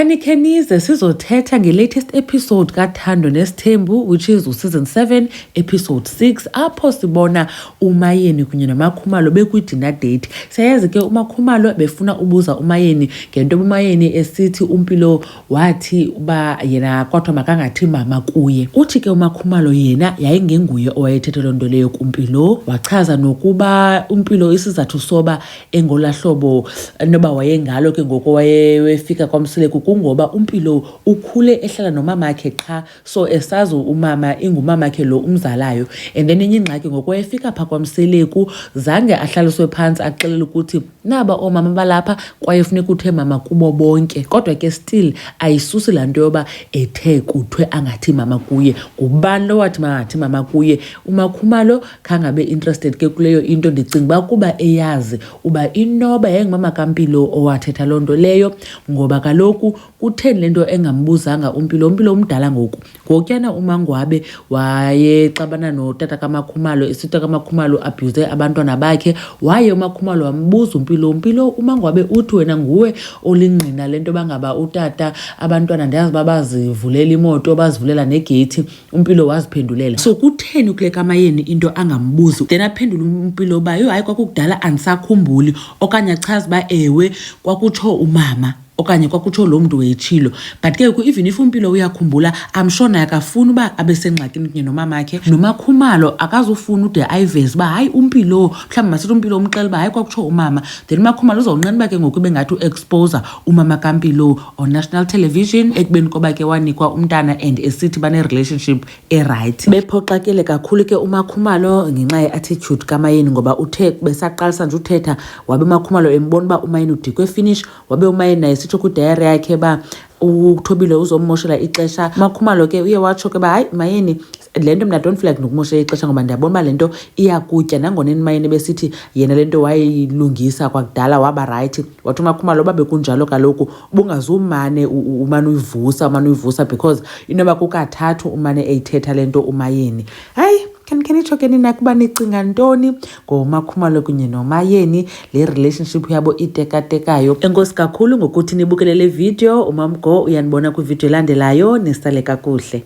Khanize sizothetha nge-latest episode kaUthando Nesthembu, which is season 7 episode 6, apho sibona uMaYeni kunye noMaKhumalo bekwi-dinner date. Siyayazi ke uMaKhumalo befuna ubuza uMaYeni ngento uMaYeni esithi uMpilo wathi uba yena kodwa makangathi mama kuye. Uthi ke uMaKhumalo yena yayingenguye owayethethe loo nto leyo kuMpilo, wachaza nokuba uMpilo isizathu soba engolahlobo noba wayengalo ke ngoko wayefika kwamsile kungoba uMpilo ukhule ehlala nomamakhe qha, so esazi umama ingumamakhe lo umzalayo. And then enye ingxaki ngoko efika pha kwamseleku zange ahlaliswe phansi axelele ukuthi naba omama balapha kwaye funeka uthe mama kubo bonke, kodwa ke still ayisusi laa nto yoba ethe kuthiwe angathi mama kuye. Ngubani lo wathi mangathi mama kuye? uMaKhumalo khangabe interested ke kuleyo into. Ndicinga uba kuba eyazi uba inoba yayingumama kaMpilo owathetha loo nto leyo, ngoba kaloku kutheni lento engambuzanga uMpilo. uMpilo umdala ngoku. Ngokutyana uMangwabe wayexabana notata kaMaKhumalo, isita kaMaKhumalo abuse abantwana bakhe, waye uMaKhumalo wambuza uMpilo, uMangwabe uthi wena nguwe olingqina lento bangaba utata abantwana ndayazi babazivulela imoto bazivulela negate. uMpilo waziphendulela. So kutheni kule kaMaYeni into angambuzi? Then aphendula uMpilo uba hayi kwakudala andisakhumbuli, okanye achaza uba ewe kwakutsho umama okanye kwakutsho lo mntu wetshilo. But ke even if uMpilo uyakhumbula, I'm sure naye akafuni uba abesengxakini kunye nomamakhe. noMaKhumalo akazufuna ude ayiveze uba hayi uMpilo, mhlawumbi masithi uMpilo umxela uba hayi kwakutsho umama, then uMaKhumalo uzawunqena uba ke ngoku bengathi uexposer umama kaMpilo on national television ekubeni koba ke wanikwa umntana and esithi bane-relationship right. Bephoxakele kakhulu ke uMaKhumalo ngenxa ye-attitude kaMaYeni, ngoba uthe besaqalisa nje uthetha wabe uMaKhumalo embona uba uMaYeni udikwe finish, wabe uMaYeni naye sitsho kwidayari yakhe ba uThobile uzommoshela ixesha. uMaKhumalo ke uye watsho ke ba hayi MaYeni, le nto mna don't feel like nokumoshela ixesha ngoba ndiyabona uba le nto iyakutya. Nangona uMaYeni besithi yena le nto wayilungisa kwakudala waba right, wathi uMaKhumalo uba bekunjalo kaloku bungazumane umane uyivusa because inoba kukathathu umane eyithetha le nto uMaYeni. Hayi, khanitsho ke nina kuba nicinga ntoni ngoMaKhumalo kunye noMaYeni, le relationship yabo itekatekayo? Enkosi kakhulu ngokuthi nibukele le video. Umamgo uyanibona kwivideo elandelayo. Nisale kakuhle.